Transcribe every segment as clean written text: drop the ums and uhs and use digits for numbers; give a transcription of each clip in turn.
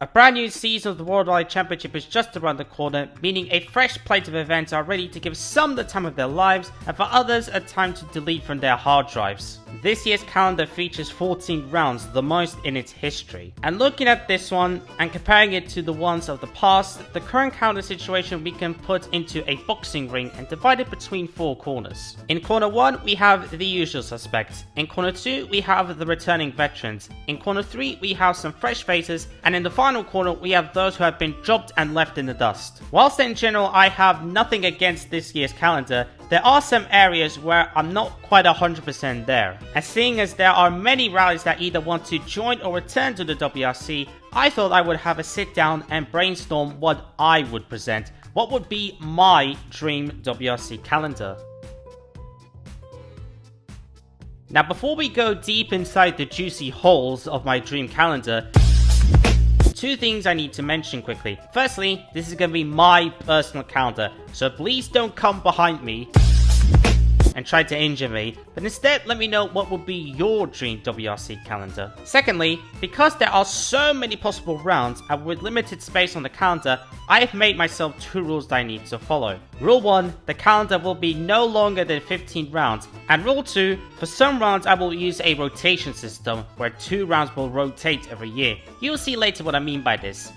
A brand new season of the World Rally Championship is just around the corner, meaning a fresh plate of events are ready to give some the time of their lives, and for others a time to delete from their hard drives. This year's calendar features 14 rounds, the most in its history. And looking at this one, and comparing it to the ones of the past, the current calendar situation we can put into a boxing ring and divide it between 4 corners. In corner 1, we have the usual suspects. In corner 2, we have the returning veterans. In corner 3, we have some fresh faces, and in the final corner, we have those who have been dropped and left in the dust. Whilst in general I have nothing against this year's calendar, there are some areas where I'm not quite 100% there. And seeing as there are many rallies that either want to join or return to the WRC, I thought I would have a sit down and brainstorm what I would present. What would be my dream WRC calendar? Now before we go deep inside the juicy holes of my dream calendar, 2 things I need to mention quickly. Firstly, this is going to be my personal calendar, so please don't come behind me and try to injure me, but instead let me know what would be your dream WRC calendar. Secondly, because there are so many possible rounds and with limited space on the calendar, I have made myself 2 rules that I need to follow. Rule 1, the calendar will be no longer than 15 rounds, and rule 2, for some rounds I will use a rotation system where 2 rounds will rotate every year. You'll see later what I mean by this.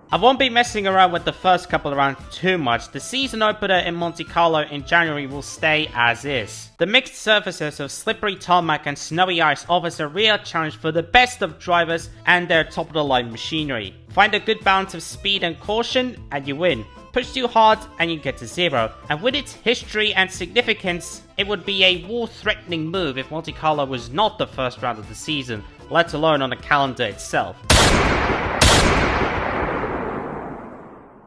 I won't be messing around with the first couple of rounds too much. The season opener in Monte Carlo in January will stay as is. The mixed surfaces of slippery tarmac and snowy ice offers a real challenge for the best of drivers and their top-of-the-line machinery. Find a good balance of speed and caution and you win. Push too hard and you get to 0. And with its history and significance, it would be a war-threatening move if Monte Carlo was not the first round of the season, let alone on the calendar itself.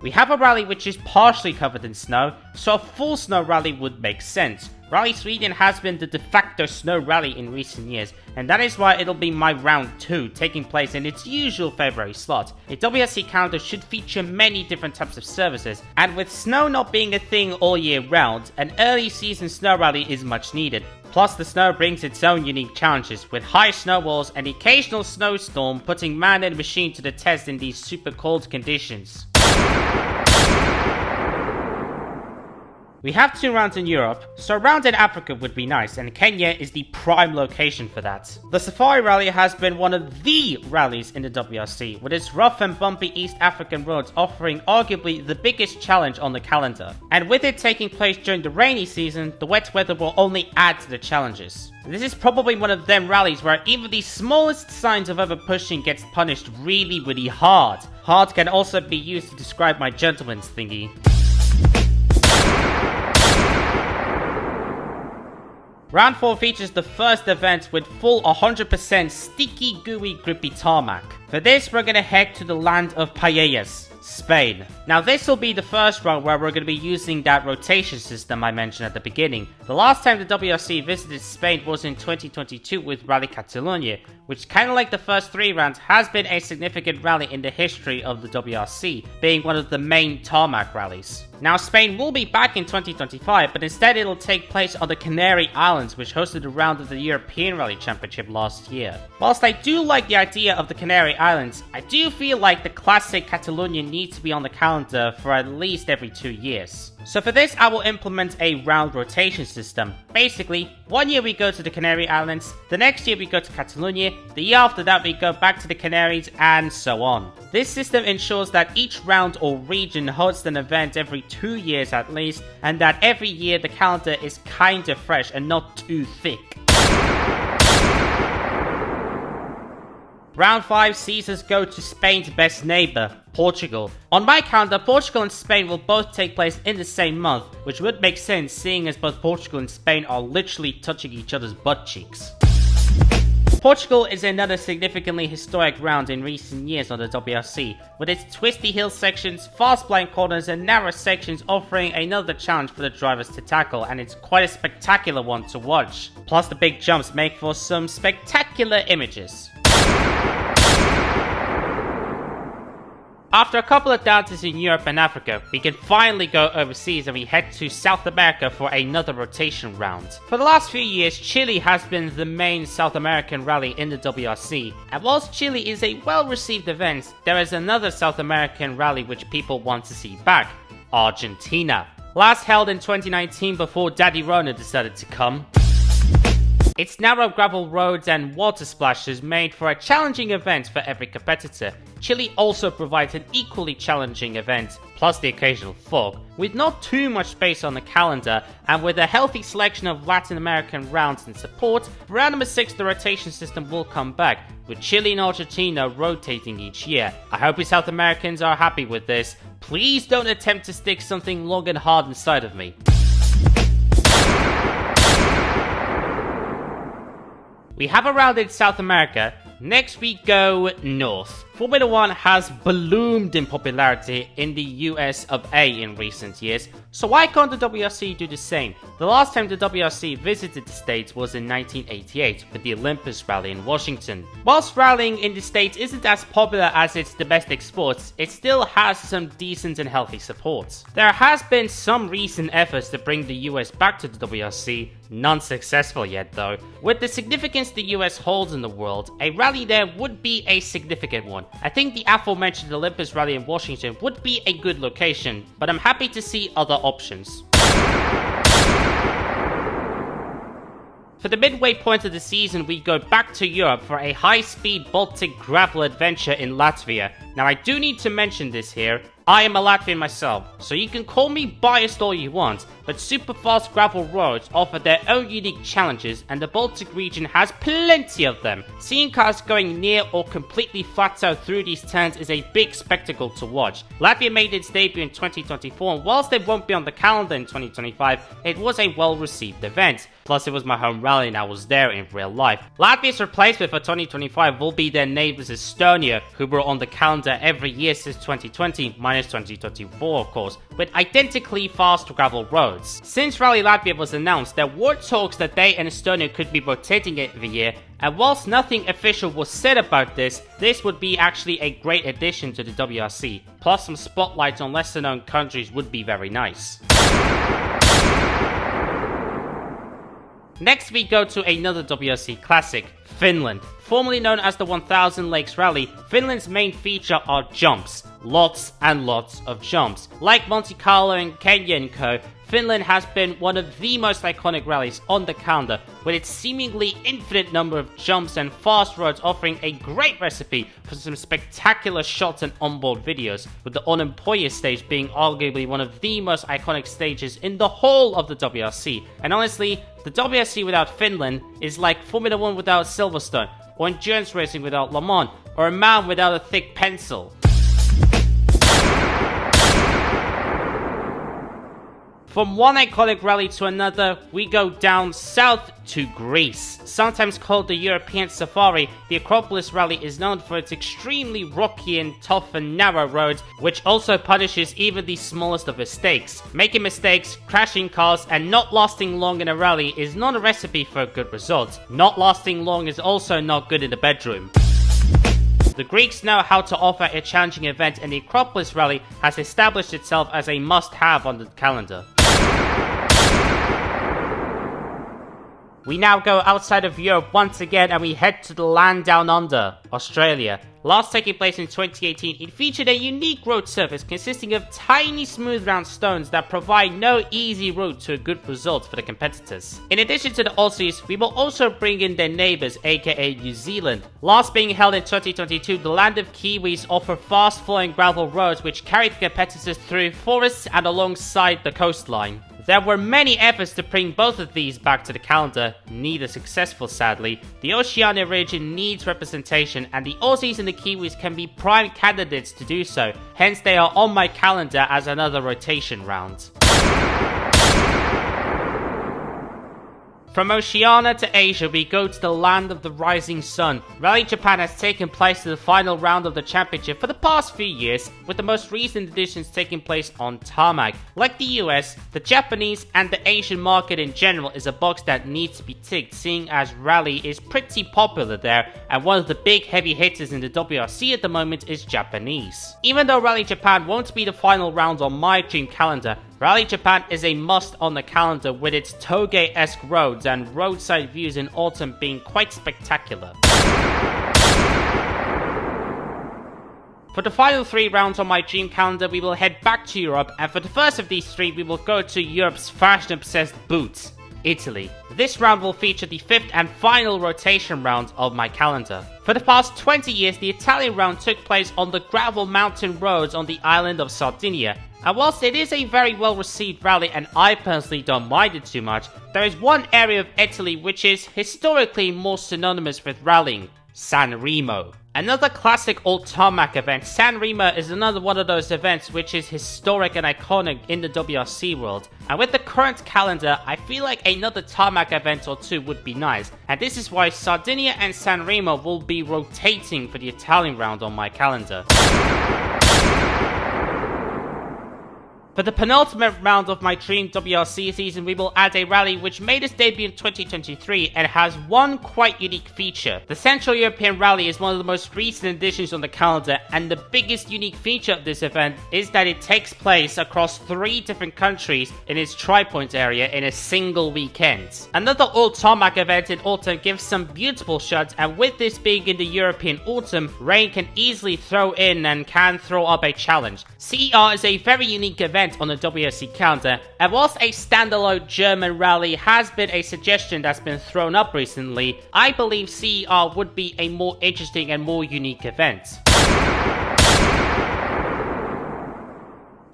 We have a rally which is partially covered in snow, so a full snow rally would make sense. Rally Sweden has been the de facto snow rally in recent years, and that is why it'll be my round 2, taking place in its usual February slot. A WRC calendar should feature many different types of services, and with snow not being a thing all year round, an early season snow rally is much needed. Plus the snow brings its own unique challenges, with high snowballs and the occasional snowstorm putting man and machine to the test in these super cold conditions. We have 2 rounds in Europe, so a round in Africa would be nice, and Kenya is the prime location for that. The Safari Rally has been one of the rallies in the WRC, with its rough and bumpy East African roads offering arguably the biggest challenge on the calendar. And with it taking place during the rainy season, the wet weather will only add to the challenges. This is probably one of them rallies where even the smallest signs of over-pushing gets punished really hard. Hard can also be used to describe my gentleman's thingy. Round 4 features the first event with full 100% sticky, gooey, grippy tarmac. For this, we're gonna head to the land of paellas, Spain. Now this will be the first round where we're going to be using that rotation system I mentioned at the beginning. The last time the WRC visited Spain was in 2022 with Rally Catalunya, which kinda like the first 3 rounds has been a significant rally in the history of the WRC, being one of the main tarmac rallies. Now Spain will be back in 2025, but instead it'll take place on the Canary Islands, which hosted a round of the European Rally Championship last year. Whilst I do like the idea of the Canary Islands, I do feel like the classic Catalunya needs to be on the calendar for at least every 2 years. So for this I will implement a round rotation system. Basically, 1 year we go to the Canary Islands, the next year we go to Catalonia, the year after that we go back to the Canaries, and so on. This system ensures that each round or region hosts an event every 2 years at least, and that every year the calendar is kinda fresh and not too thick. Round 5 sees us go to Spain's best neighbour, Portugal. On my calendar, Portugal and Spain will both take place in the same month, which would make sense seeing as both Portugal and Spain are literally touching each other's butt cheeks. Portugal is another significantly historic round in recent years on the WRC, with its twisty hill sections, fast blind corners and narrow sections offering another challenge for the drivers to tackle, and it's quite a spectacular one to watch. Plus the big jumps make for some spectacular images. After a couple of dances in Europe and Africa, we can finally go overseas and we head to South America for another rotation round. For the last few years, Chile has been the main South American rally in the WRC, and whilst Chile is a well-received event, there is another South American rally which people want to see back: Argentina. Last held in 2019 before Daddy Rona decided to come. Its narrow gravel roads and water splashes made for a challenging event for every competitor. Chile also provides an equally challenging event, plus the occasional fog, with not too much space on the calendar, and with a healthy selection of Latin American rounds in support. For round number 6 the rotation system will come back, with Chile and Argentina rotating each year. I hope you South Americans are happy with this. Please don't attempt to stick something long and hard inside of me. We have a round in South America. Next we go north. Formula 1 has ballooned in popularity in the US of A in recent years, so why can't the WRC do the same? The last time the WRC visited the States was in 1988 with the Olympus Rally in Washington. Whilst rallying in the States isn't as popular as its domestic sports, it still has some decent and healthy support. There has been some recent efforts to bring the US back to the WRC, none successful yet though. With the significance the US holds in the world, a rally there would be a significant one. I think the aforementioned Olympus Rally in Washington would be a good location, but I'm happy to see other options. For the midway point of the season, we go back to Europe for a high-speed Baltic gravel adventure in Latvia. Now I do need to mention this here. I am a Latvian myself, so you can call me biased all you want, but super fast gravel roads offer their own unique challenges and the Baltic region has plenty of them. Seeing cars going near or completely flat out through these turns is a big spectacle to watch. Latvia made its debut in 2024 and whilst it won't be on the calendar in 2025, it was a well received event. Plus it was my home rally and I was there in real life. Latvia's replacement for 2025 will be their neighbours Estonia, who were on the calendar every year since 2020, minus 2024 of course, with identically fast gravel roads. Since Rally Latvia was announced, there were talks that they and Estonia could be rotating it every year, and whilst nothing official was said about this would be actually a great addition to the WRC. Plus some spotlights on lesser known countries would be very nice. Next we go to another WRC classic, Finland. Formerly known as the 1000 Lakes Rally, Finland's main feature are jumps. Lots and lots of jumps. Like Monte Carlo and Kenya and co, Finland has been one of the most iconic rallies on the calendar, with its seemingly infinite number of jumps and fast roads offering a great recipe for some spectacular shots and onboard videos, with the Onimpoja stage being arguably one of the most iconic stages in the whole of the WRC. And honestly, the WRC without Finland is like Formula 1 without Silverstone, or endurance racing without Le Mans, or a man without a thick pencil. From one iconic rally to another, we go down south to Greece. Sometimes called the European Safari, the Acropolis Rally is known for its extremely rocky and tough and narrow roads, which also punishes even the smallest of mistakes. Making mistakes, crashing cars, and not lasting long in a rally is not a recipe for a good result. Not lasting long is also not good in the bedroom. The Greeks know how to offer a challenging event, and the Acropolis Rally has established itself as a must-have on the calendar. We now go outside of Europe once again and we head to the land down under, Australia. Last taking place in 2018, it featured a unique road surface consisting of tiny smooth round stones that provide no easy route to a good result for the competitors. In addition to the Aussies, we will also bring in their neighbours, aka New Zealand. Last being held in 2022, the land of Kiwis offer fast flowing gravel roads which carry the competitors through forests and alongside the coastline. There were many efforts to bring both of these back to the calendar, neither successful sadly. The Oceania region needs representation and the Aussies and the Kiwis can be prime candidates to do so, hence they are on my calendar as another rotation round. From Oceania to Asia, we go to the land of the rising sun. Rally Japan has taken place in the final round of the championship for the past few years, with the most recent editions taking place on tarmac. Like the US, the Japanese and the Asian market in general is a box that needs to be ticked, seeing as Rally is pretty popular there, and one of the big heavy hitters in the WRC at the moment is Japanese. Even though Rally Japan won't be the final round on my dream calendar, Rally Japan is a must on the calendar, with its toge-esque roads and roadside views in autumn being quite spectacular. For the final 3 rounds on my dream calendar, we will head back to Europe, and for the first of these 3, we will go to Europe's fashion-obsessed boots, Italy. This round will feature the 5th and final rotation round of my calendar. For the past 20 years, the Italian round took place on the gravel mountain roads on the island of Sardinia. And whilst it is a very well received rally and I personally don't mind it too much, there is one area of Italy which is historically more synonymous with rallying: San Remo. Another classic old tarmac event, San Remo is another one of those events which is historic and iconic in the WRC world. And with the current calendar, I feel like another tarmac event or 2 would be nice. And this is why Sardinia and San Remo will be rotating for the Italian round on my calendar. For the penultimate round of my dream WRC season, we will add a rally which made its debut in 2023 and has one quite unique feature. The Central European Rally is one of the most recent additions on the calendar, and the biggest unique feature of this event is that it takes place across 3 different countries in its tri-point area in a single weekend. Another old tarmac event in autumn gives some beautiful shots, and with this being in the European autumn, rain can easily throw in and can throw up a challenge. CER is a very unique event on the WRC calendar, and whilst a standalone German rally has been a suggestion that's been thrown up recently, I believe CER would be a more interesting and more unique event.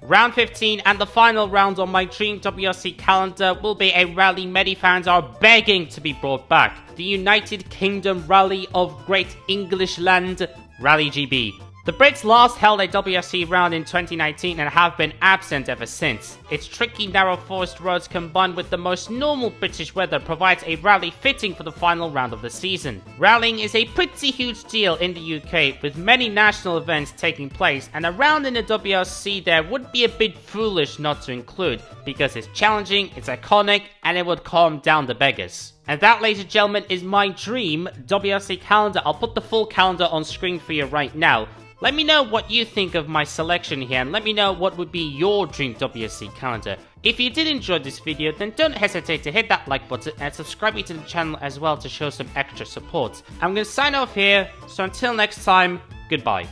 Round 15 and the final round on my dream WRC calendar will be a rally many fans are begging to be brought back: the United Kingdom Rally of Great English Land, Rally GB. The Brits last held a WRC round in 2019 and have been absent ever since. Its tricky narrow forest roads combined with the most normal British weather provides a rally fitting for the final round of the season. Rallying is a pretty huge deal in the UK, with many national events taking place, and a round in the WRC there would be a bit foolish not to include, because it's challenging, it's iconic, and it would calm down the beggars. And that, ladies and gentlemen, is my dream WRC calendar. I'll put the full calendar on screen for you right now. Let me know what you think of my selection here, and let me know what would be your dream WRC calendar. If you did enjoy this video, then don't hesitate to hit that like button and subscribe to the channel as well to show some extra support. I'm going to sign off here, so until next time, goodbye.